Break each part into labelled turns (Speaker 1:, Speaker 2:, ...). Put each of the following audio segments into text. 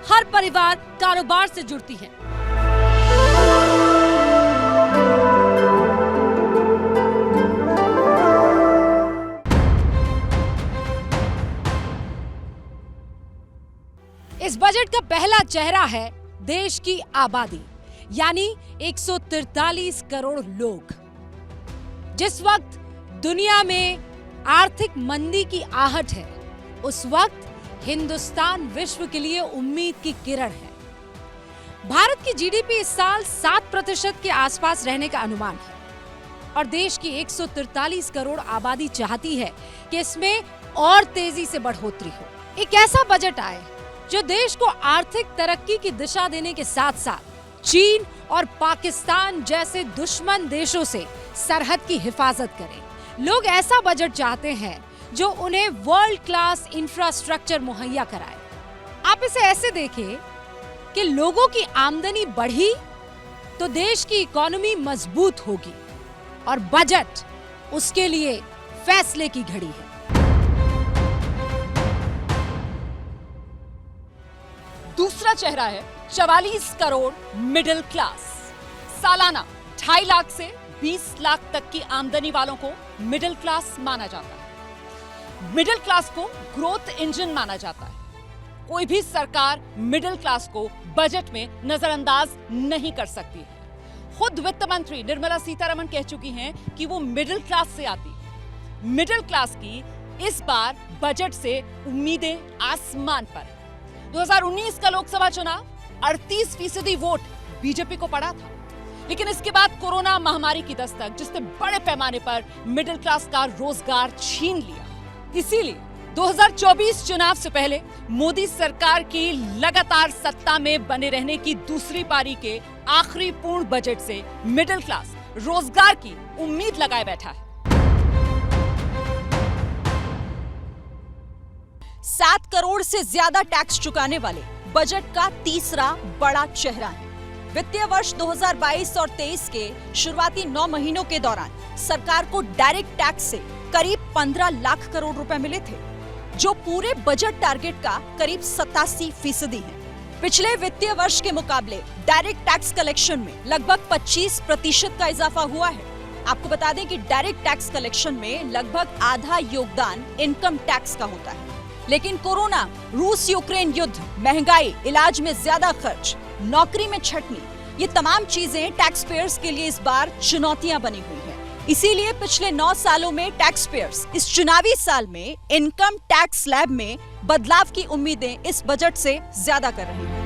Speaker 1: हर परिवार कारोबार से जुड़ती है। इस बजट का पहला चेहरा है देश की आबादी, यानी 143 करोड़ लोग। जिस वक्त दुनिया में आर्थिक मंदी की आहट है, उस वक्त हिंदुस्तान विश्व के लिए उम्मीद की किरण है। भारत की जीडीपी इस साल 7% के आसपास रहने का अनुमान है और देश की 143 करोड़ आबादी चाहती है कि इसमें और तेजी से बढ़ोतरी हो। एक ऐसा बजट आए जो देश को आर्थिक तरक्की की दिशा देने के साथ साथ चीन और पाकिस्तान जैसे दुश्मन देशों से सरहद की हिफाजत करे। लोग ऐसा बजट चाहते हैं जो उन्हें वर्ल्ड क्लास इंफ्रास्ट्रक्चर मुहैया कराए। आप इसे ऐसे देखें कि लोगों की आमदनी बढ़ी तो देश की इकोनॉमी मजबूत होगी और बजट उसके लिए फैसले की घड़ी है।
Speaker 2: दूसरा चेहरा है 44 करोड़ मिडिल क्लास। सालाना 2.5 लाख से 20 लाख तक की आमदनी वालों को मिडिल क्लास माना जाता है। मिडिल क्लास को ग्रोथ इंजन माना जाता है। कोई भी सरकार मिडिल क्लास को बजट में नजरअंदाज नहीं कर सकती है। खुद वित्त मंत्री निर्मला सीतारमण कह चुकी हैं कि वो मिडिल क्लास से आती है। मिडिल क्लास की इस बार बजट से उम्मीदें आसमान पर। 2019 का लोकसभा चुनाव 38% वोट बीजेपी को पड़ा था, लेकिन इसके बाद कोरोना महामारी की दस्तक, जिसने बड़े पैमाने पर मिडिल क्लास का रोजगार छीन लिया। इसीलिए 2024 चुनाव से पहले मोदी सरकार की लगातार सत्ता में बने रहने की दूसरी पारी के आखिरी पूर्ण बजट से मिडिल क्लास रोजगार की उम्मीद लगाए बैठा है। 7 करोड़ से ज्यादा टैक्स चुकाने वाले बजट का तीसरा बड़ा चेहरा है। वित्तीय वर्ष 2022 और 23 के शुरुआती 9 महीनों के दौरान सरकार को डायरेक्ट टैक्स से करीब 15 लाख करोड़ रुपए मिले थे, जो पूरे बजट टारगेट का करीब 87% है। पिछले वित्तीय वर्ष के मुकाबले डायरेक्ट टैक्स कलेक्शन में लगभग 25% का इजाफा हुआ है। आपको बता दें कि डायरेक्ट टैक्स कलेक्शन में लगभग आधा योगदान इनकम टैक्स का होता है, लेकिन कोरोना, रूस यूक्रेन युद्ध, महंगाई, इलाज में ज्यादा खर्च, नौकरी में छटनी, ये तमाम चीजें टैक्स पेयर्स के लिए इस बार चुनौतियां बनी हुई है। इसीलिए पिछले 9 सालों में टैक्स पेयर्स इस चुनावी साल में इनकम टैक्स स्लैब में बदलाव की उम्मीदें इस बजट से ज्यादा कर रही हैं।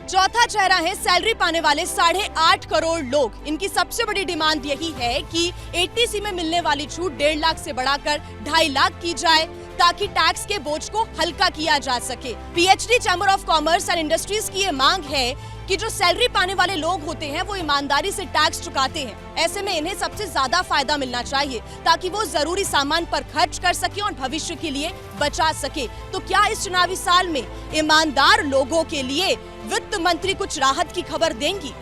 Speaker 3: चौथा चेहरा है सैलरी पाने वाले 8.5 करोड़ लोग। इनकी सबसे बड़ी डिमांड यही है कि एटीसी में मिलने वाली छूट 1.5 लाख से बढ़ाकर 2.5 लाख की जाए, ताकि टैक्स के बोझ को हल्का किया जा सके। PhD chamber of commerce and industries की ये मांग है कि जो सैलरी पाने वाले लोग होते हैं वो ईमानदारी से टैक्स चुकाते हैं। ऐसे में इन्हें सबसे ज्यादा फायदा मिलना चाहिए, ताकि वो जरूरी सामान पर खर्च कर सके और भविष्य के लिए बचा सके। तो क्या इस चुनावी साल में ईमानदार लोगों के लिए वित्त मंत्री कुछ राहत की खबर देंगी?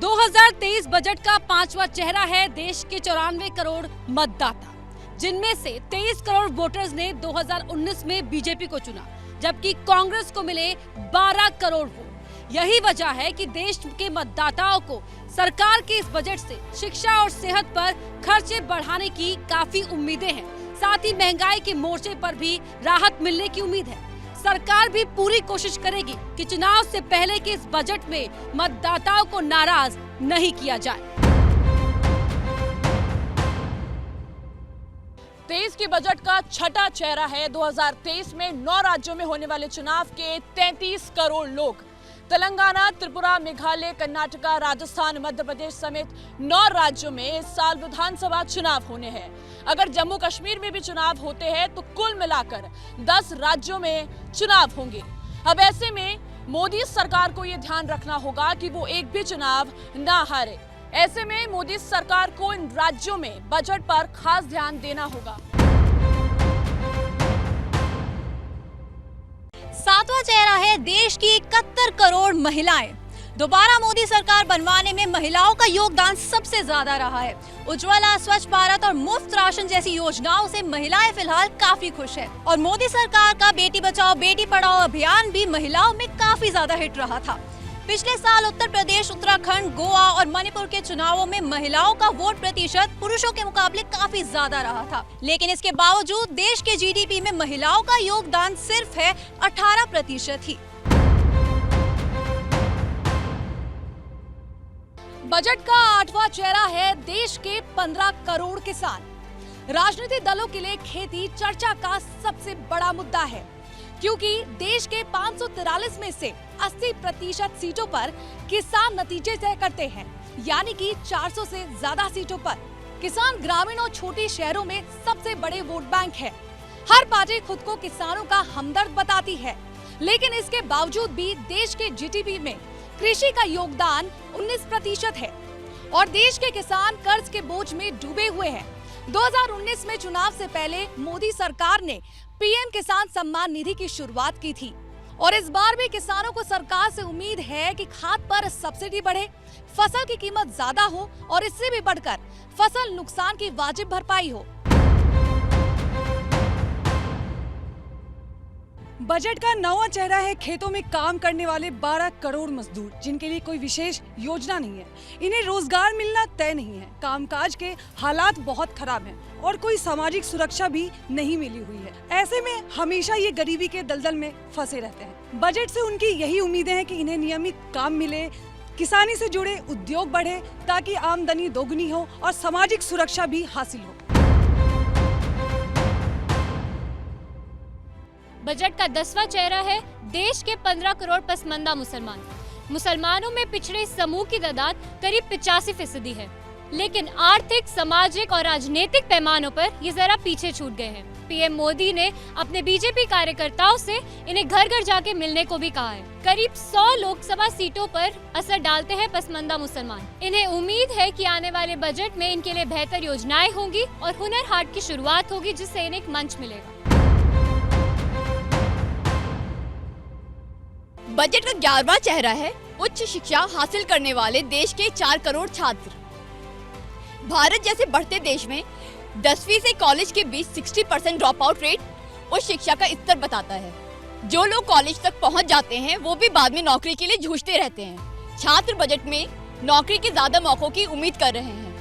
Speaker 1: 2023 बजट का 5वां चेहरा है देश के 94 करोड़ मतदाता, जिनमें से 23 करोड़ वोटर्स ने 2019 में बीजेपी को चुना, जबकि कांग्रेस को मिले 12 करोड़ वोट। यही वजह है कि देश के मतदाताओं को सरकार के इस बजट से शिक्षा और सेहत पर खर्चे बढ़ाने की काफी उम्मीदें हैं। साथ ही महंगाई के मोर्चे पर भी राहत मिलने की उम्मीद है। सरकार भी पूरी कोशिश करेगी कि चुनाव से पहले के इस बजट में मतदाताओं को नाराज नहीं किया जाए।
Speaker 2: 23 के बजट का छठा चेहरा है 2023 में 9 राज्यों में होने वाले चुनाव के 33 करोड़ लोग। तेलंगाना, त्रिपुरा, मेघालय, कर्नाटका, राजस्थान, मध्य प्रदेश समेत 9 राज्यों में इस साल विधानसभा चुनाव होने हैं। अगर जम्मू कश्मीर में भी चुनाव होते हैं तो कुल मिलाकर 10 राज्यों में चुनाव होंगे। अब ऐसे में मोदी सरकार को यह ध्यान रखना होगा कि वो एक भी चुनाव ना हारे। ऐसे में मोदी सरकार को इन राज्यों में बजट पर खास ध्यान देना होगा।
Speaker 4: 7वां चेहरा है देश की 71 करोड़ महिलाएं,
Speaker 3: दोबारा मोदी सरकार बनवाने में महिलाओं का योगदान सबसे ज्यादा रहा है। उज्ज्वला, स्वच्छ भारत और मुफ्त राशन जैसी योजनाओं से महिलाएं फिलहाल काफी खुश है। और मोदी सरकार का बेटी बचाओ बेटी पढ़ाओ अभियान भी महिलाओं में काफी ज्यादा हिट रहा था। पिछले साल उत्तर प्रदेश, उत्तराखंड, गोवा और मणिपुर के चुनावों में महिलाओं का वोट प्रतिशत पुरुषों के मुकाबले काफी ज्यादा रहा था। लेकिन इसके बावजूद देश के जीडीपी में महिलाओं का योगदान सिर्फ है 18% ही।
Speaker 1: बजट का 8वां चेहरा है देश के 15 करोड़ किसान। राजनीतिक दलों के लिए खेती चर्चा का सबसे बड़ा मुद्दा है, क्योंकि देश के 543 में से 80% सीटों पर किसान नतीजे तय करते हैं, यानी कि 400 से ज्यादा सीटों पर। किसान ग्रामीण और छोटे शहरों में सबसे बड़े वोट बैंक है। हर पार्टी खुद को किसानों का हमदर्द बताती है, लेकिन इसके बावजूद भी देश के जीडीपी में कृषि का योगदान 19% है और देश के किसान कर्ज के बोझ में डूबे हुए हैं। 2019 में चुनाव से पहले मोदी सरकार ने पीएम किसान सम्मान निधि की शुरुआत की थी और इस बार भी किसानों को सरकार से उम्मीद है कि खाद पर सब्सिडी बढ़े, फसल की कीमत ज्यादा हो और इससे भी बढ़कर फसल नुकसान की वाजिब भरपाई हो। बजट का 9वां चेहरा है खेतों में काम करने वाले 12 करोड़ मजदूर, जिनके लिए कोई विशेष योजना नहीं है। इन्हें रोजगार मिलना तय नहीं है, कामकाज के हालात बहुत खराब हैं और कोई सामाजिक सुरक्षा भी नहीं मिली हुई है। ऐसे में हमेशा ये गरीबी के दलदल में फंसे रहते हैं। बजट से उनकी यही उम्मीदें हैं कि इन्हें नियमित काम मिले, किसानी से जुड़े उद्योग बढ़े ताकि आमदनी दोगुनी हो और सामाजिक सुरक्षा भी हासिल हो।
Speaker 4: बजट का 10वां चेहरा है देश के 15 करोड़ पसमानदा मुसलमान। मुसलमानों में पिछड़े समूह की तादाद करीब 85% है, लेकिन आर्थिक, सामाजिक और राजनीतिक पैमानों पर ये जरा पीछे छूट गए हैं। पीएम मोदी ने अपने बीजेपी कार्यकर्ताओं से इन्हें घर घर जाके मिलने को भी कहा है। करीब 100 लोकसभा सीटों पर असर डालते हैं पसमानदा मुसलमान। इन्हें उम्मीद है कि आने वाले बजट में इनके लिए बेहतर योजनाएं होंगी और हुनर हाट की शुरुआत होगी, जिससे इन्हें एक मंच मिलेगा।
Speaker 3: बजट का 11वां चेहरा है उच्च शिक्षा हासिल करने वाले देश के 4 करोड़ छात्र। भारत जैसे बढ़ते देश में 10वीं से कॉलेज के बीच 60% ड्रॉप आउट रेट उच्च शिक्षा का स्तर बताता है। जो लोग कॉलेज तक पहुंच जाते हैं वो भी बाद में नौकरी के लिए जूझते रहते हैं। छात्र बजट में नौकरी के ज्यादा मौकों की उम्मीद कर रहे हैं।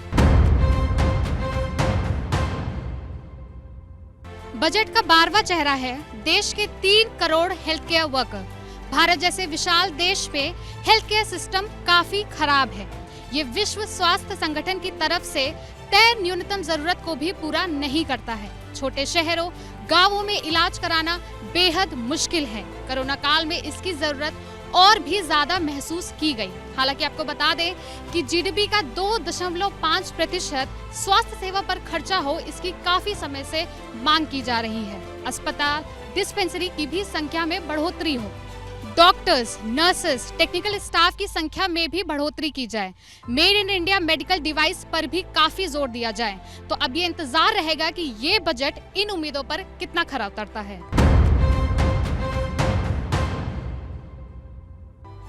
Speaker 4: बजट का 12वां चेहरा है देश के 3 crore health care worker. Bharat जैसे विशाल देश पे हेल्थ केयर सिस्टम काफी खराब है। ये विश्व स्वास्थ्य संगठन की तरफ से तय न्यूनतम जरूरत को भी पूरा नहीं करता है। छोटे शहरों, गांवों में इलाज कराना बेहद मुश्किल है। कोरोना काल में इसकी जरूरत और भी ज्यादा महसूस की गई। हालांकि आपको बता दें कि जीडीपी का 2.5% स्वास्थ्य सेवा पर खर्चा हो, इसकी काफी समय से मांग की जा रही है। अस्पताल, डिस्पेंसरी की भी संख्या में बढ़ोतरी हो, डॉक्टर्स, नर्सेस, टेक्निकल स्टाफ की संख्या में भी बढ़ोतरी की जाए, made in India medical device पर भी काफी जोर दिया जाए। तो अब ये इंतजार रहेगा कि ये बजट इन उम्मीदों पर कितना खरा उतरता है।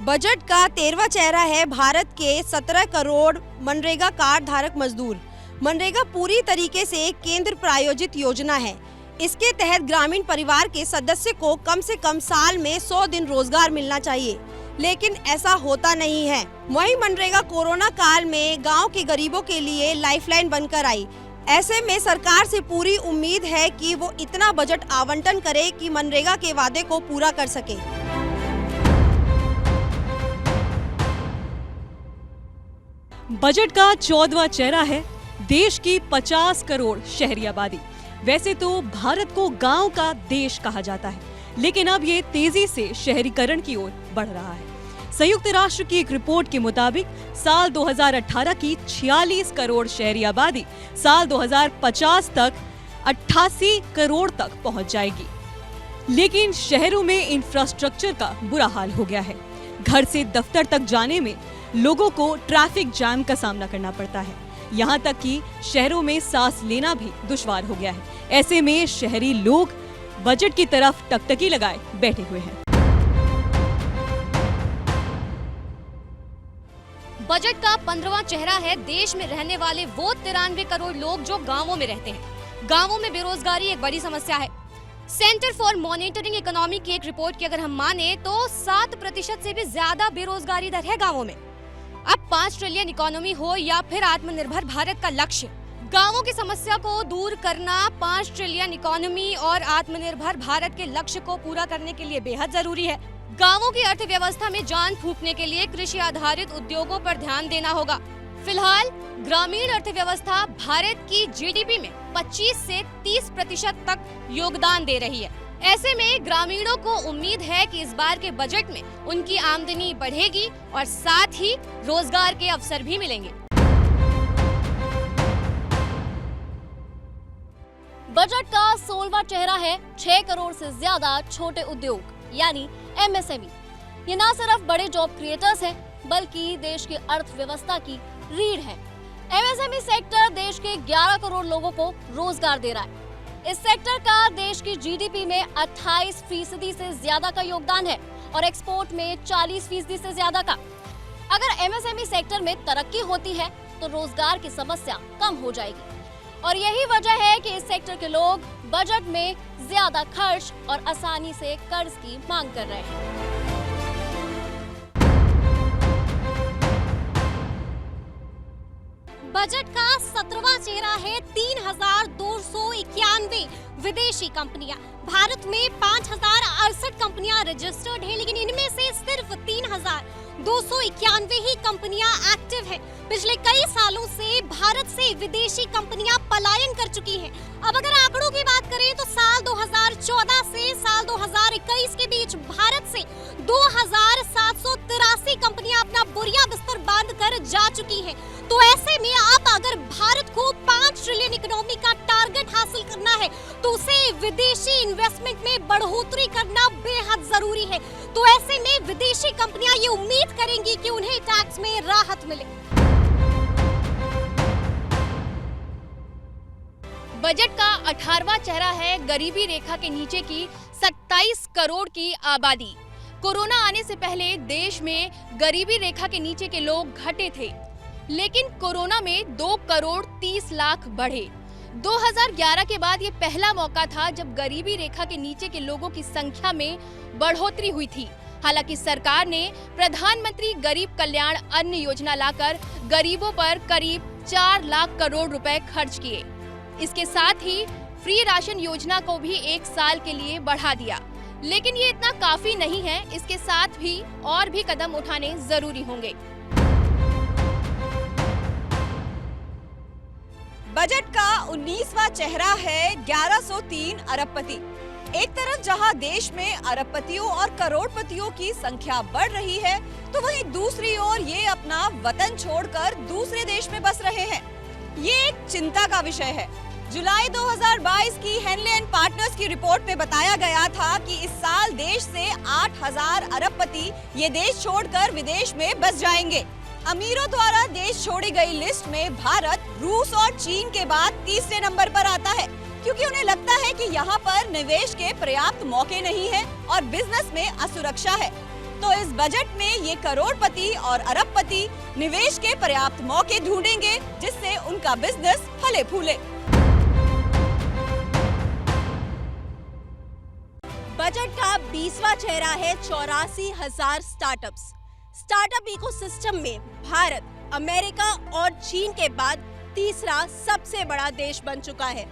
Speaker 3: बजट का 13वां चेहरा है भारत के 17 करोड़ मनरेगा कार्ड धारक मजदूर। मनरेगा पूरी तरीके से केंद्र प्रायोजित योजना है। इसके तहत ग्रामीण परिवार के सदस्य को कम से कम साल में 100 दिन रोजगार मिलना चाहिए, लेकिन ऐसा होता नहीं है। वहीं मनरेगा कोरोना काल में गांव के गरीबों के लिए लाइफलाइन बनकर आई। ऐसे में सरकार से पूरी उम्मीद है कि वो इतना बजट आवंटन करे कि मनरेगा के वादे को पूरा कर सके।
Speaker 5: बजट का 14वां चेहरा है देश की 50 करोड़ शहरी आबादी। वैसे तो भारत को गांव का देश कहा जाता है, लेकिन अब ये तेजी से शहरीकरण की ओर बढ़ रहा है। संयुक्त राष्ट्र की एक रिपोर्ट के मुताबिक साल 2018 की 46 करोड़ शहरी आबादी साल 2050 तक 88 करोड़ तक पहुंच जाएगी। लेकिन शहरों में इंफ्रास्ट्रक्चर का बुरा हाल हो गया है। घर से दफ्तर तक जाने में लोगों को ट्रैफिक जैम का सामना करना पड़ता है। यहाँ तक कि शहरों में सांस लेना भी दुश्वार हो गया है। ऐसे में शहरी लोग बजट की तरफ टकटकी लगाए बैठे हुए हैं।
Speaker 6: बजट का 15वां चेहरा है देश में रहने वाले वो 93 करोड़ लोग जो गांवों में रहते हैं। गांवों में बेरोजगारी एक बड़ी समस्या है। सेंटर फॉर मॉनिटरिंग इकोनॉमी की एक रिपोर्ट की अगर हम माने तो 7% से भी ज्यादा बेरोजगारी दर है गांवों में। अब 5 ट्रिलियन इकोनॉमी हो या फिर आत्मनिर्भर भारत का लक्ष्य, गांवों की समस्या को दूर करना 5 ट्रिलियन इकोनॉमी और आत्मनिर्भर भारत के लक्ष्य को पूरा करने के लिए बेहद जरूरी है। गांवों की अर्थव्यवस्था में जान फूंकने के लिए कृषि आधारित उद्योगों पर ध्यान देना होगा। फिलहाल ग्रामीण अर्थव्यवस्था भारत की जीडीपी में 25 से 30% तक योगदान दे रही है। ऐसे में ग्रामीणों को उम्मीद है कि इस बार के बजट में उनकी आमदनी बढ़ेगी और साथ ही रोजगार के अवसर भी मिलेंगे। बजट का 16वां चेहरा है 6 करोड़ से ज्यादा छोटे उद्योग यानी एमएसएमई। ये ना सिर्फ बड़े जॉब क्रिएटर्स हैं बल्कि देश की अर्थव्यवस्था की रीढ़ है। एमएसएमई सेक्टर देश के 11 करोड़ लोगों को रोजगार दे रहा है। इस सेक्टर का देश की जीडीपी में 28% से ज्यादा का योगदान है और एक्सपोर्ट में 40% से ज्यादा का। अगर एमएसएमई सेक्टर में तरक्की होती है तो रोजगार की समस्या कम हो जाएगी और यही वजह है कि इस सेक्टर के लोग बजट में ज्यादा खर्च और आसानी से कर्ज की मांग कर रहे हैं। बजट का 17वां चेहरा है 3,291 विदेशी कंपनियां। भारत में 5,068 कंपनियां रजिस्टर्ड हैं, लेकिन इनमें से सिर्फ 3,291 ही कंपनियां एक्टिव हैं। पिछले कई सालों से भारत से विदेशी कंपनियां पलायन कर चुकी हैं। अब अगर आंकड़ों की बात करें तो साल 2014 से साल 2021 के बीच भारत से 2,783 कंपनियां अपना बोरिया बिस्तर बांध कर जा चुकी हैं। तो ऐसे में अब अगर भारत को 5 ट्रिलियन इकोनॉमी का टारगेट हासिल करना है तो उसे विदेशी इन्वेस्टमेंट में बढ़ोतरी करना बेहद जरूरी है। तो ऐसे में विदेशी कंपनियां ये उम्मीद करेंगी कि उन्हें टैक्स में राहत मिले। बजट का 18वां चेहरा है गरीबी रेखा के नीचे की 27 करोड़ की आबादी। कोरोना आने से पहले देश में गरीबी रेखा के नीचे के लोग घटे थे, लेकिन कोरोना में 2 करोड़ 30 लाख बढ़े। 2011 के बाद ये पहला मौका था जब गरीबी रेखा के नीचे के लोगों की संख्या में बढ़ोतरी हुई थी। हालांकि सरकार ने प्रधानमंत्री गरीब कल्याण अन्न योजना लाकर गरीबों पर करीब 4 लाख करोड़ रुपए खर्च किए। इसके साथ ही फ्री राशन योजना को भी 1 साल के लिए बढ़ा दिया। लेकिन ये इतना काफी नहीं है, इसके साथ भी और भी कदम उठाने जरूरी होंगे।
Speaker 3: बजट का 19वां चेहरा है 1103 अरबपति। एक तरफ जहां देश में अरबपतियों और करोड़पतियों की संख्या बढ़ रही है, तो वहीं दूसरी ओर ये अपना वतन छोड़कर दूसरे देश में बस रहे हैं। ये एक चिंता का विषय है। जुलाई 2022 की हेनले एंड पार्टनर्स की रिपोर्ट में बताया गया था कि इस साल देश से 8,000 अरबपति ये देश छोड़कर विदेश में बस जाएंगे। अमीरों द्वारा देश छोड़ी गई लिस्ट में भारत रूस और चीन के बाद तीसरे नंबर पर आता है, क्योंकि उन्हें लगता है कि यहाँ पर निवेश के पर्याप्त मौके नहीं है और बिजनेस में असुरक्षा है। तो इस बजट में ये करोड़पति और अरबपति निवेश के पर्याप्त मौके ढूंढेंगे, जिससे उनका बिजनेस फले फूले। बजट का 20वां चेहरा है 84,000 स्टार्टअप्स। स्टार्टअप इकोसिस्टम में भारत, अमेरिका और चीन के बाद तीसरा सबसे बड़ा देश बन चुका है।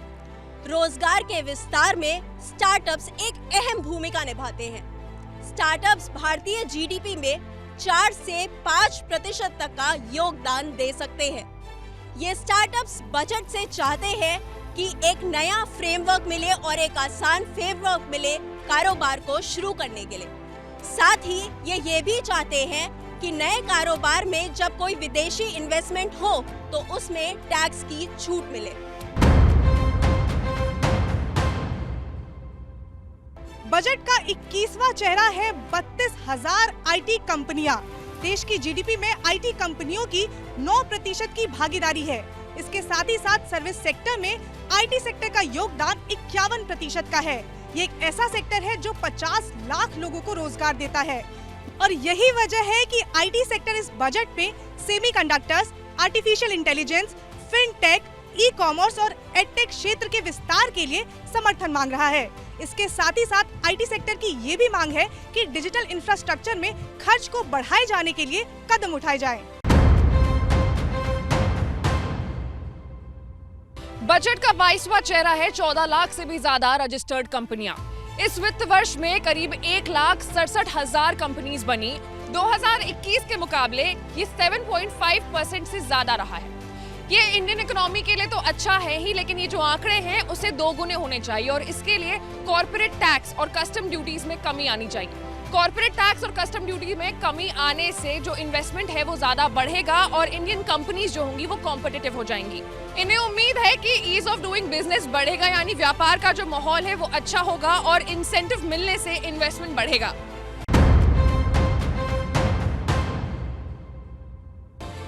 Speaker 3: रोजगार के विस्तार में स्टार्टअप्स एक अहम भूमिका निभाते हैं। स्टार्टअप्स भारतीय जीडीपी में 4 से 5% तक का योगदान दे सकते हैं। ये स्टार्टअप्स बजट से चाहते हैं कि एक नया फ्रेमवर्क मिले और एक आसान फ्रेमवर्क मिले कारोबार को शुरू करने के लिए। साथ ही ये भी चाहते हैं कि नए कारोबार में जब कोई विदेशी इन्वेस्टमेंट हो तो उसमें टैक्स की छूट मिले।
Speaker 7: बजट का 21वां चेहरा है 32,000 आईटी कंपनियां। देश की जीडीपी में आईटी कंपनियों की 9% की भागीदारी है। इसके साथ ही साथ सर्विस सेक्टर में आईटी सेक्टर का योगदान 51% का है। ये एक ऐसा सेक्टर है जो 50 लाख लोगों को रोजगार देता है। और यही वजह है कि आईटी सेक्टर इस बजट पे semiconductors, artificial intelligence, fintech, e commerce और एडटेक क्षेत्र के विस्तार के लिए समर्थन मांग रहा है। इसके साथ ही साथ आईटी सेक्टर की ये भी मांग है कि डिजिटल इंफ्रास्ट्रक्चर में खर्च को बढ़ाए जाने के लिए कदम उठाए जाएं।
Speaker 2: बजट का 22वां चेहरा है 14 लाख से भी ज्यादा रजिस्टर्ड कंपनियां। इस वित्त वर्ष में करीब 1,67,000 कंपनीज बनी। 2021 के मुकाबले ये 7.5% से ज्यादा रहा है। ये इंडियन इकोनॉमी के लिए तो अच्छा है ही, लेकिन ये जो आंकड़े हैं उससे दोगुने होने चाहिए और इसके लिए कॉर्पोरेट टैक्स और कस्टम ड्यूटीज में कमी आनी चाहिए। कॉर्पोरेट टैक्स और कस्टम ड्यूटी में कमी आने से जो इन्वेस्टमेंट है वो ज्यादा बढ़ेगा और इंडियन कंपनीज जो होंगी वो कॉम्पिटिटिव हो जाएंगी। इन्हें उम्मीद है कि ईज ऑफ डूइंग बिजनेस बढ़ेगा, यानी व्यापार का जो माहौल है वो अच्छा होगा और इंसेंटिव मिलने से इन्वेस्टमेंट बढ़ेगा।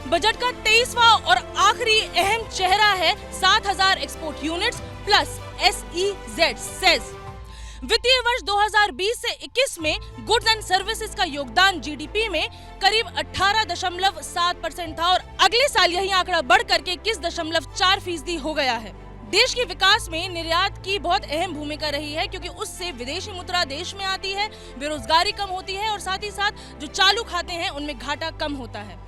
Speaker 3: बजट का 23वां और आखिरी अहम चेहरा है 7,000 export units plus SEZ says. वित्तीय वर्ष 2020 से 21 में गुड्स एंड सर्विसेज का योगदान जीडीपी में करीब 18.7% था और अगले साल यही आंकड़ा बढ़ करके 21.4% हो गया है। देश के विकास में निर्यात की बहुत अहम भूमिका रही है, क्योंकि उससे विदेशी मुद्रा देश में आती है, बेरोजगारी कम होती है और साथ ही साथ जो चालू खाते हैं उनमें घाटा कम होता है।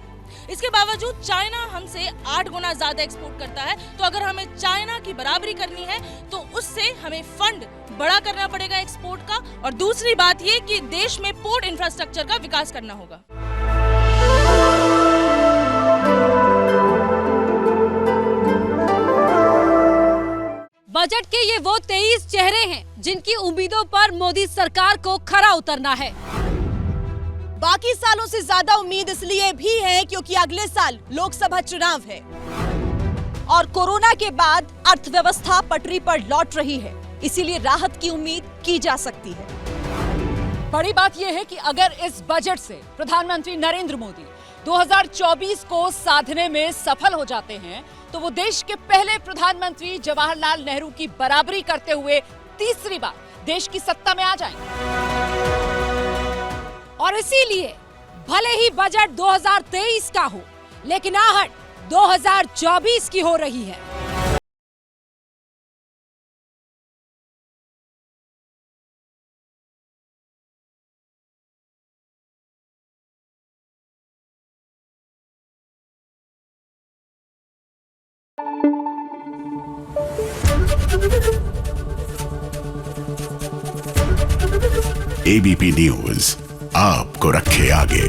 Speaker 3: इसके बावजूद चाइना हमसे 8 गुना ज्यादा एक्सपोर्ट करता है, तो अगर हमें चाइना की बराबरी करनी है तो उससे हमें फंड बड़ा करना पड़ेगा एक्सपोर्ट का। और दूसरी बात ये कि देश में पोर्ट इंफ्रास्ट्रक्चर का विकास करना होगा।
Speaker 1: बजट के ये वो 23 चेहरे हैं जिनकी उम्मीदों पर मोदी सरकार को खरा उतरना है।
Speaker 3: बाकी सालों से ज्यादा उम्मीद इसलिए भी है क्योंकि अगले साल लोकसभा चुनाव है और कोरोना के बाद अर्थव्यवस्था पटरी पर लौट रही है, इसीलिए राहत की उम्मीद की जा सकती है।
Speaker 2: बड़ी बात यह है कि अगर इस बजट से प्रधानमंत्री नरेंद्र मोदी 2024 को साधने में सफल हो जाते हैं तो वो देश के पहले प्रधानमंत्री जवाहरलाल नेहरू की बराबरी करते हुए तीसरी बार देश की सत्ता में आ जाएंगे।
Speaker 1: और इसीलिए भले ही बजट 2023 का हो, लेकिन आहट 2024 की हो रही है।
Speaker 8: ABP न्यूज आपको रखे आगे।